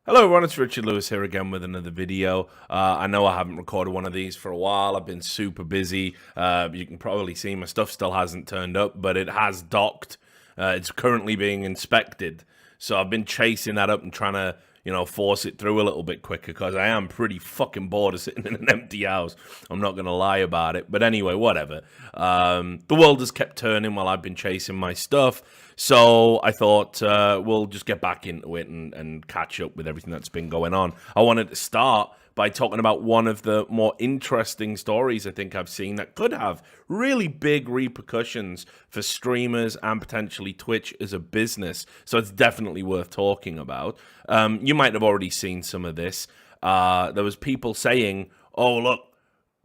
Hello everyone, it's Richard Lewis here again with another video. I know I haven't recorded one of these for a while. I've been super busy. You can probably see my stuff still hasn't turned up, but it has docked. It's currently being inspected. So I've been chasing that up and trying to, force it through a little bit quicker because I am pretty fucking bored of sitting in an empty house. I'm not going to lie about it. But anyway, whatever. The world has kept turning while I've been chasing my stuff. So I thought we'll just get back into it and catch up with everything that's been going on. I wanted to start by talking about one of the more interesting stories I think I've seen that could have really big repercussions for streamers and potentially Twitch as a business. So it's definitely worth talking about. You might have already seen some of this. There was people saying, oh, look,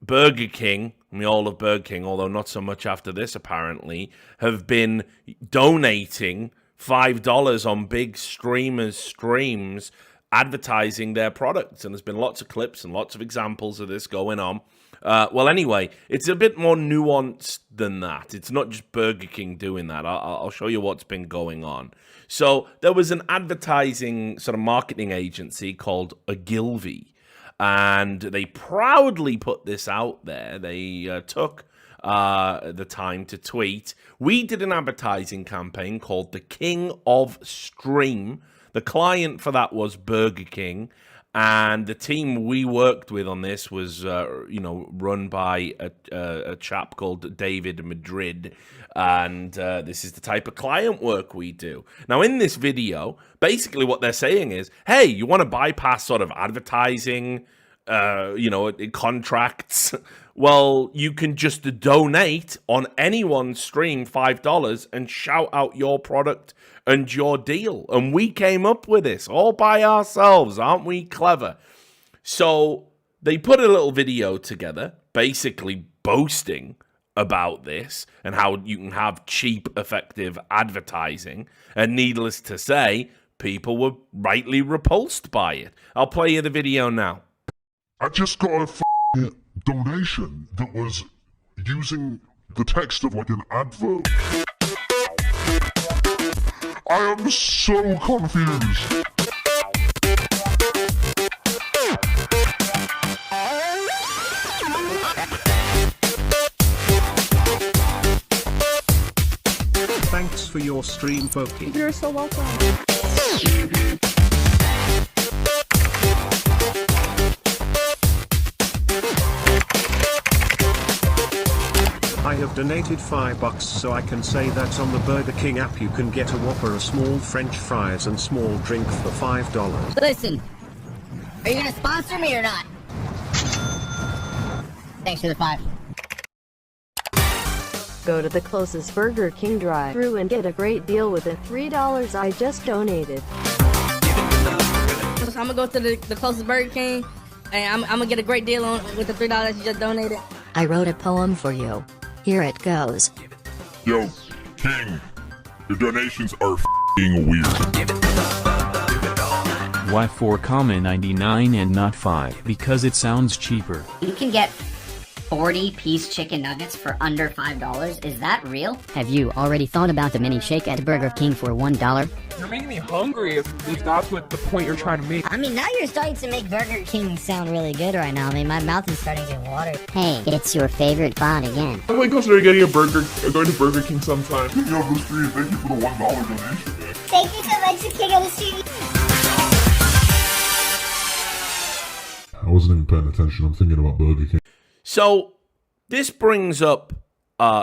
Burger King, and we all love Burger King, although not so much after this apparently, have been donating $5 on big streamers' streams advertising their products. And there's been lots of clips and lots of examples of this going on. Well, anyway, it's a bit more nuanced than that. It's not just Burger King doing that. I'll show you what's been going on. So there was an advertising sort of marketing agency called Ogilvy, and they proudly put this out there. They took the time to tweet, "We did an advertising campaign called The King of Stream." The client for that was Burger King, and the team we worked with on this was, run by a chap called David Madrid, and this is the type of client work we do. Now, in this video, basically what they're saying is, hey, you want to bypass sort of advertising, contracts? Well, you can just donate on anyone's stream $5 and shout out your product and your deal. And we came up with this all by ourselves. Aren't we clever? So they put a little video together, basically boasting about this and how you can have cheap, effective advertising. And needless to say, people were rightly repulsed by it. I'll play you the video now. I just got a donation that was using the text of like an advert. I am so confused. Thanks for your stream, Pokey. You're so welcome. I have donated $5 so I can say that on the Burger King app you can get a Whopper, a small French fries and small drink for $5. Listen, are you gonna sponsor me or not? Thanks for the 5. Go to the closest Burger King drive-thru and get a great deal with the $3 I just donated. So I'm gonna go to the closest Burger King, and I'm gonna get a great deal with the $3 you just donated. I wrote a poem for you. Here it goes. Yo, King, your donations are f***ing weird. Why 4,99 and not 5? Because it sounds cheaper. You can get 40-piece chicken nuggets for under $5. Is that real? Have you already thought about the mini shake at Burger King for $1? You're making me hungry if that's what the point you're trying to make. I mean, now you're starting to make Burger King sound really good right now. I mean, my mouth is starting to get water. Hey, it's your favorite bot again. I might consider going to Burger King sometime. King of the Street, thank you for the $1 donation. Thank you so much, King of the Street. I wasn't even paying attention. I'm thinking about Burger King. So this brings up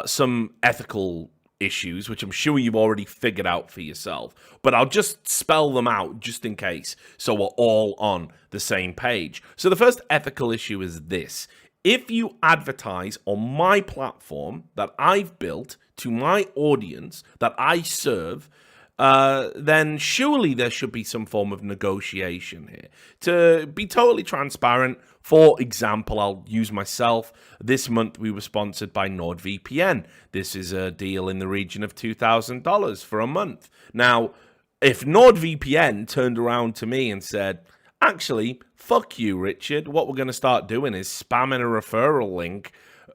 some ethical issues, which I'm sure you've already figured out for yourself, but I'll just spell them out just in case, so we're all on the same page. So the first ethical issue is this: if you advertise on my platform that I've built to my audience that I serve, then surely there should be some form of negotiation here. To be totally transparent, for example, I'll use myself. This month we were sponsored by NordVPN. This is a deal in the region of $2,000 for a month. Now, if NordVPN turned around to me and said, actually, fuck you, Richard, what we're going to start doing is spamming a referral link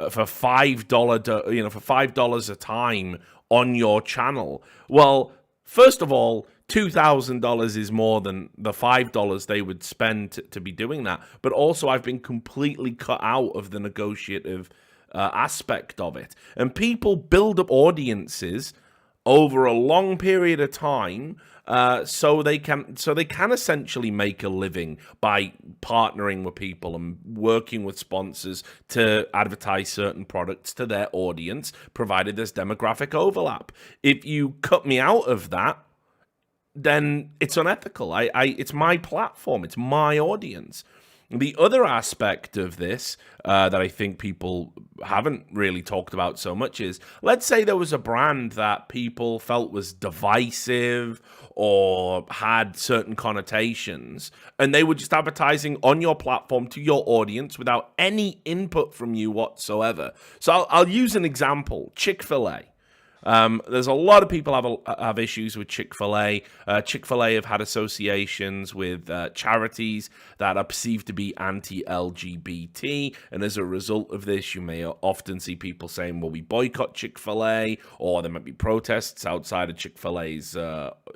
for $5, for $5 a time on your channel. Well, first of all, $2,000 is more than the $5 they would spend to be doing that. But also, I've been completely cut out of the negotiative aspect of it. And people build up audiences over a long period of time, so they can essentially make a living by partnering with people and working with sponsors to advertise certain products to their audience, provided there's demographic overlap. If you cut me out of that, then it's unethical. It's my platform, it's my audience. The other aspect of this that I think people haven't really talked about so much is, let's say there was a brand that people felt was divisive or had certain connotations, and they were just advertising on your platform to your audience without any input from you whatsoever. So I'll use an example, Chick-fil-A. There's a lot of people have issues with Chick-fil-A. Chick-fil-A have had associations with charities that are perceived to be anti-LGBT, and as a result of this, you may often see people saying, well, we boycott Chick-fil-A, or there might be protests outside of Chick-fil-A's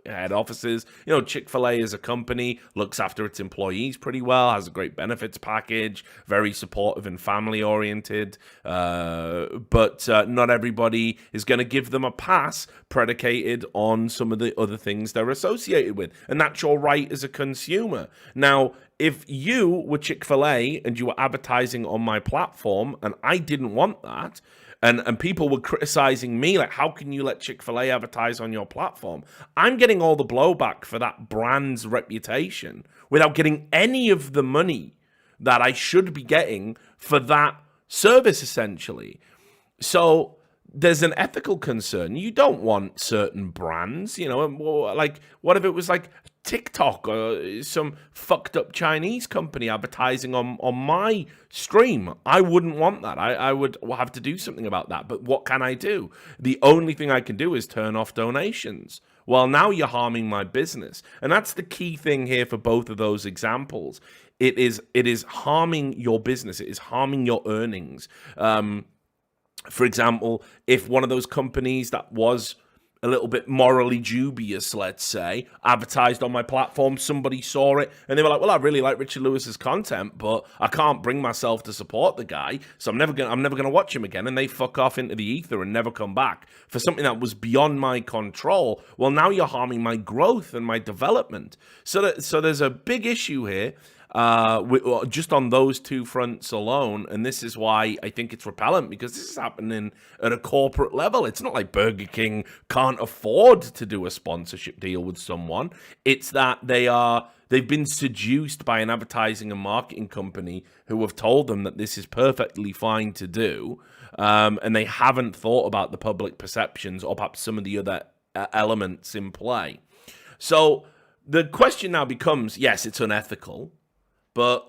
head offices. You know, Chick-fil-A as a company looks after its employees pretty well, has a great benefits package, very supportive and family-oriented, but not everybody is going to give them a pass predicated on some of the other things they're associated with, and that's your right as a consumer. Now, if you were Chick-fil-A and you were advertising on my platform and I didn't want that, and people were criticizing me, like, how can you let Chick-fil-A advertise on your platform? I'm getting all the blowback for that brand's reputation without getting any of the money that I should be getting for that service, essentially. So there's an ethical concern. You don't want certain brands, you know, like, what if it was like TikTok or some fucked up Chinese company advertising on my stream? I wouldn't want that. I would have to do something about that. But what can I do? The only thing I can do is turn off donations. Well, now you're harming my business. And that's the key thing here for both of those examples. It is harming your business. It is harming your earnings. For example, if one of those companies that was a little bit morally dubious, let's say, advertised on my platform, somebody saw it, and they were like, well, I really like Richard Lewis's content, but I can't bring myself to support the guy, so I'm never gonna watch him again, and they fuck off into the ether and never come back for something that was beyond my control. Well, now you're harming my growth and my development. So there's a big issue here. Just on those two fronts alone, and this is why I think it's repellent, because this is happening at a corporate level. It's not like Burger King can't afford to do a sponsorship deal with someone. It's that they've been seduced by an advertising and marketing company who have told them that this is perfectly fine to do, and they haven't thought about the public perceptions or perhaps some of the other elements in play. So the question now becomes, yes, it's unethical, but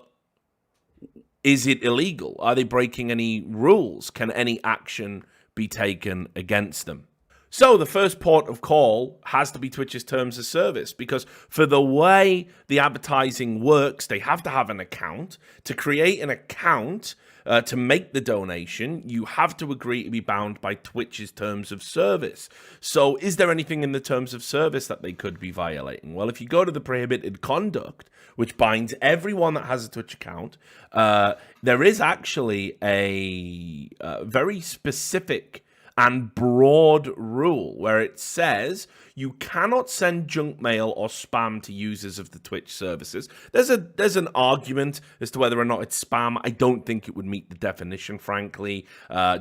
is it illegal? Are they breaking any rules? Can any action be taken against them? So the first port of call has to be Twitch's terms of service, because for the way the advertising works, they have to have an account. To create an account, to make the donation, you have to agree to be bound by Twitch's terms of service. So is there anything in the terms of service that they could be violating? Well, if you go to the prohibited conduct, which binds everyone that has a Twitch account, there is actually a very specific and broad rule where it says you cannot send junk mail or spam to users of the Twitch services. There's an argument as to whether or not it's spam. I don't think it would meet the definition, frankly.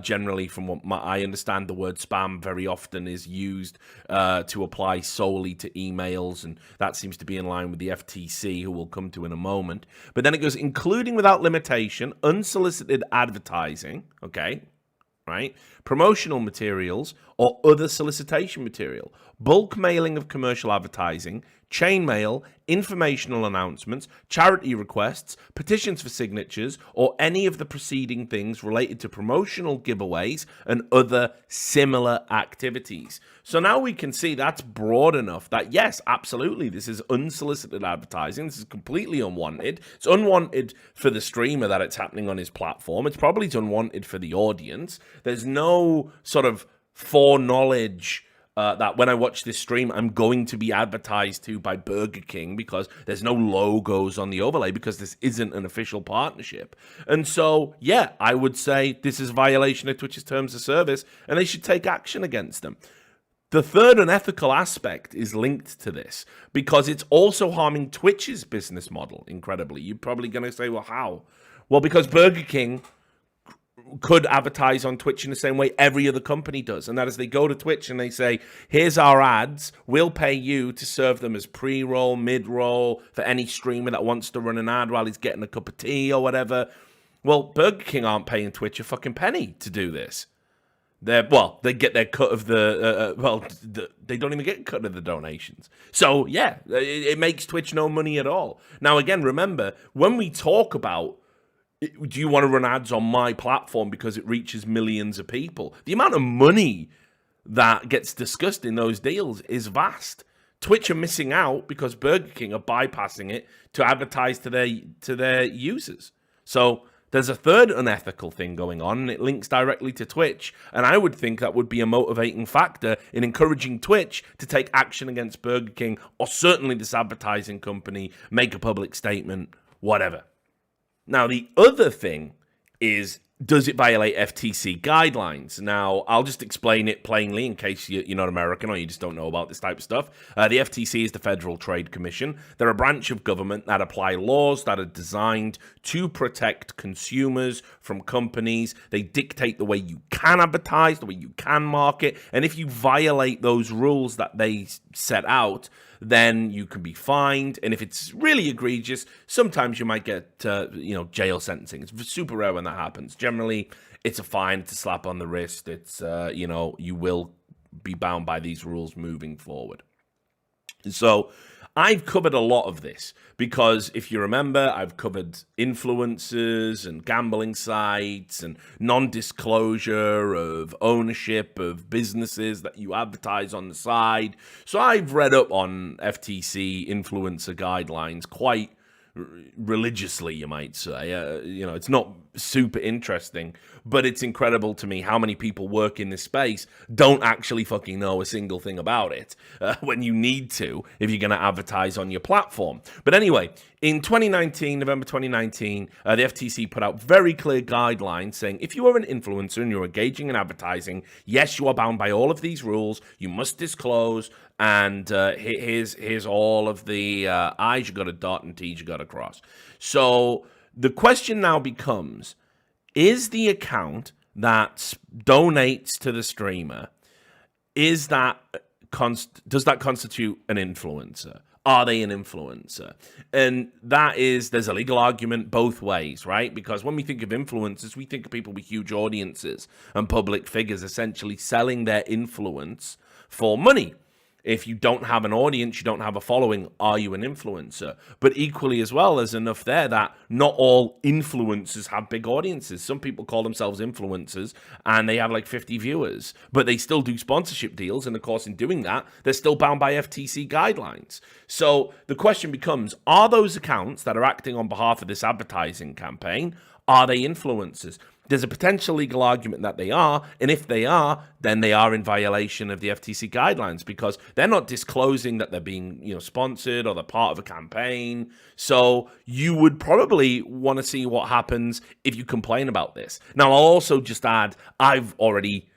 Generally, from what I understand, the word spam very often is used to apply solely to emails, and that seems to be in line with the FTC, who we'll come to in a moment. But then it goes, including without limitation, unsolicited advertising, okay, right? Promotional materials or other solicitation material, bulk mailing of commercial advertising, chain mail, informational announcements, charity requests, petitions for signatures, or any of the preceding things related to promotional giveaways and other similar activities. So now we can see that's broad enough that, yes, absolutely, this is unsolicited advertising. This is completely unwanted. It's unwanted for the streamer that it's happening on his platform. It's probably unwanted for the audience. There's no sort of foreknowledge that when I watch this stream, I'm going to be advertised to by Burger King because there's no logos on the overlay because this isn't an official partnership. And so, yeah, I would say this is a violation of Twitch's terms of service and they should take action against them. The third unethical aspect is linked to this because it's also harming Twitch's business model, incredibly. You're probably going to say, well, how? Well, because Burger King could advertise on Twitch in the same way every other company does. And that is they go to Twitch and they say, here's our ads. We'll pay you to serve them as pre-roll, mid-roll for any streamer that wants to run an ad while he's getting a cup of tea or whatever. Well, Burger King aren't paying Twitch a fucking penny to do this. They get their cut of they don't even get a cut of the donations. So, yeah, it makes Twitch no money at all. Now, again, remember, when we talk about do you want to run ads on my platform because it reaches millions of people? The amount of money that gets discussed in those deals is vast. Twitch are missing out because Burger King are bypassing it to advertise to their users. So there's a third unethical thing going on, and it links directly to Twitch. And I would think that would be a motivating factor in encouraging Twitch to take action against Burger King, or certainly this advertising company, make a public statement, whatever. Now, the other thing is, does it violate FTC guidelines? Now, I'll just explain it plainly in case you're not American or you just don't know about this type of stuff. The FTC is the Federal Trade Commission. They're a branch of government that apply laws that are designed to protect consumers from companies. They dictate the way you can advertise, the way you can market, and if you violate those rules that they set out, then you can be fined, and if it's really egregious, sometimes you might get, jail sentencing. It's super rare when that happens. Generally, it's a fine, it's a slap on the wrist. It's, you will be bound by these rules moving forward. So I've covered a lot of this because if you remember, I've covered influencers and gambling sites and non-disclosure of ownership of businesses that you advertise on the side. So I've read up on FTC influencer guidelines quite religiously, you might say. It's not super interesting, but it's incredible to me how many people work in this space don't actually fucking know a single thing about it when you need to if you're going to advertise on your platform. But anyway, in November 2019, the FTC put out very clear guidelines saying if you are an influencer and you're engaging in advertising, yes, you are bound by all of these rules. You must disclose, and here's all of the I's you got to dot and T's you got to cross. So the question now becomes, is the account that donates to the streamer, does that constitute an influencer? Are they an influencer? And there's a legal argument both ways, right? Because when we think of influencers, we think of people with huge audiences and public figures essentially selling their influence for money. If you don't have an audience, you don't have a following, are you an influencer? But equally as well, there's enough there that not all influencers have big audiences. Some people call themselves influencers and they have like 50 viewers, but they still do sponsorship deals. And of course, in doing that, they're still bound by FTC guidelines. So the question becomes, are those accounts that are acting on behalf of this advertising campaign, are they influencers? There's a potential legal argument that they are, and if they are, then they are in violation of the FTC guidelines because they're not disclosing that they're being, sponsored or they're part of a campaign. So you would probably want to see what happens if you complain about this. Now, I'll also just add, I've already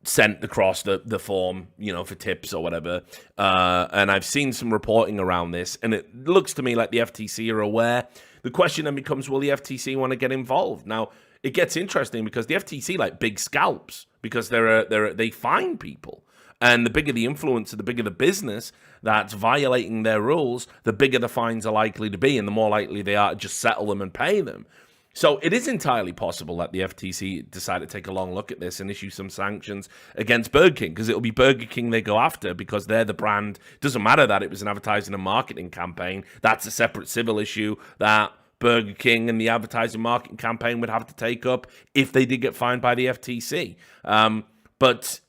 sent across the form, for tips or whatever, and I've seen some reporting around this, and it looks to me like the FTC are aware. The question then becomes, will the FTC want to get involved? Now, it gets interesting because the FTC like big scalps because they fine people. And the bigger the influencer, the bigger the business that's violating their rules, the bigger the fines are likely to be and the more likely they are to just settle them and pay them. So it is entirely possible that the FTC decide to take a long look at this and issue some sanctions against Burger King because it'll be Burger King they go after because they're the brand. It doesn't matter that it was an advertising and marketing campaign. That's a separate civil issue that Burger King and the advertising marketing campaign would have to take up if they did get fined by the FTC. But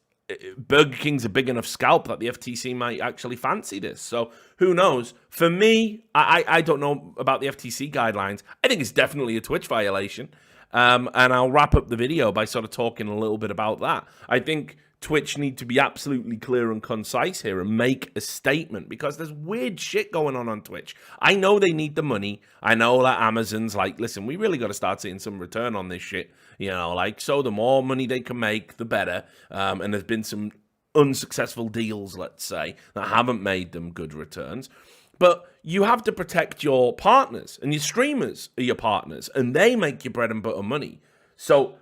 Burger King's a big enough scalp that the FTC might actually fancy this. So who knows? For me, I don't know about the FTC guidelines. I think it's definitely a Twitch violation. And I'll wrap up the video by sort of talking a little bit about that. I think Twitch need to be absolutely clear and concise here and make a statement, because there's weird shit going on Twitch. I know they need the money. I know that Amazon's like, listen, we really got to start seeing some return on this shit. You know, like, so the more money they can make, the better. And there's been some unsuccessful deals, let's say, that haven't made them good returns. But you have to protect your partners, and your streamers are your partners, and they make your bread and butter money. So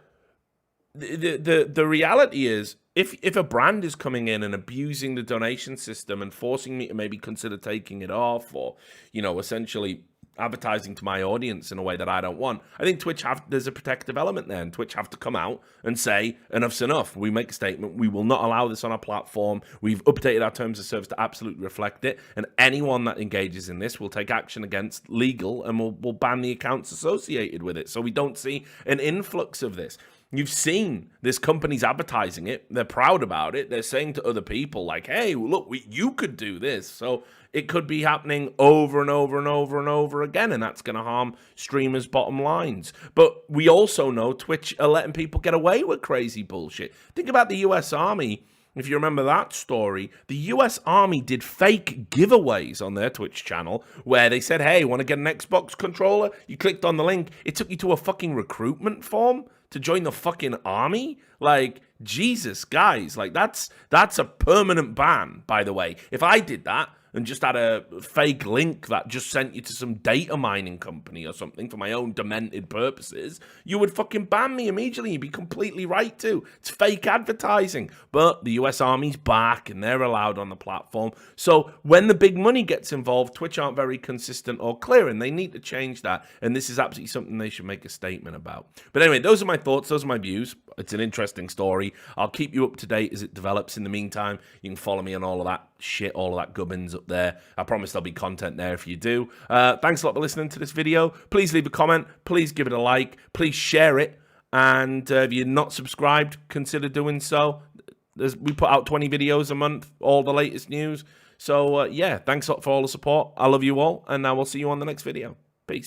the reality is, if a brand is coming in and abusing the donation system and forcing me to maybe consider taking it off, or, you know, essentially advertising to my audience in a way that I don't want, I think there's a protective element there, and Twitch have to come out and say, enough's enough. We make a statement. We will not allow this on our platform. We've updated our terms of service to absolutely reflect it, and anyone that engages in this will take action against legal, and we'll ban the accounts associated with it, so we don't see an influx of this. You've seen this company's advertising it. They're proud about it. They're saying to other people, like, hey, look, you could do this. So it could be happening over and over and over and over again, and that's going to harm streamers' bottom lines. But we also know Twitch are letting people get away with crazy bullshit. Think about the US Army. If you remember that story, the US Army did fake giveaways on their Twitch channel where they said, hey, want to get an Xbox controller? You clicked on the link. It took you to a fucking recruitment form to join the fucking army. Like, Jesus, guys, like, that's a permanent ban, by the way. If I did that and just had a fake link that just sent you to some data mining company or something for my own demented purposes, you would fucking ban me immediately. You'd be completely right to. It's fake advertising. But the US Army's back and they're allowed on the platform. So when the big money gets involved, Twitch aren't very consistent or clear, and they need to change that. And this is absolutely something they should make a statement about. But anyway, those are my thoughts. Those are my views. It's an interesting story. I'll keep you up to date as it develops. In the meantime, you can follow me on all of that shit, all of that gubbins up there. I promise there'll be content there if you do. Thanks a lot for listening to this video. Please leave a comment. Please give it a like. Please share it. And if you're not subscribed, consider doing so. We put out 20 videos a month, all the latest news. So, yeah, thanks a lot for all the support. I love you all, and I will see you on the next video.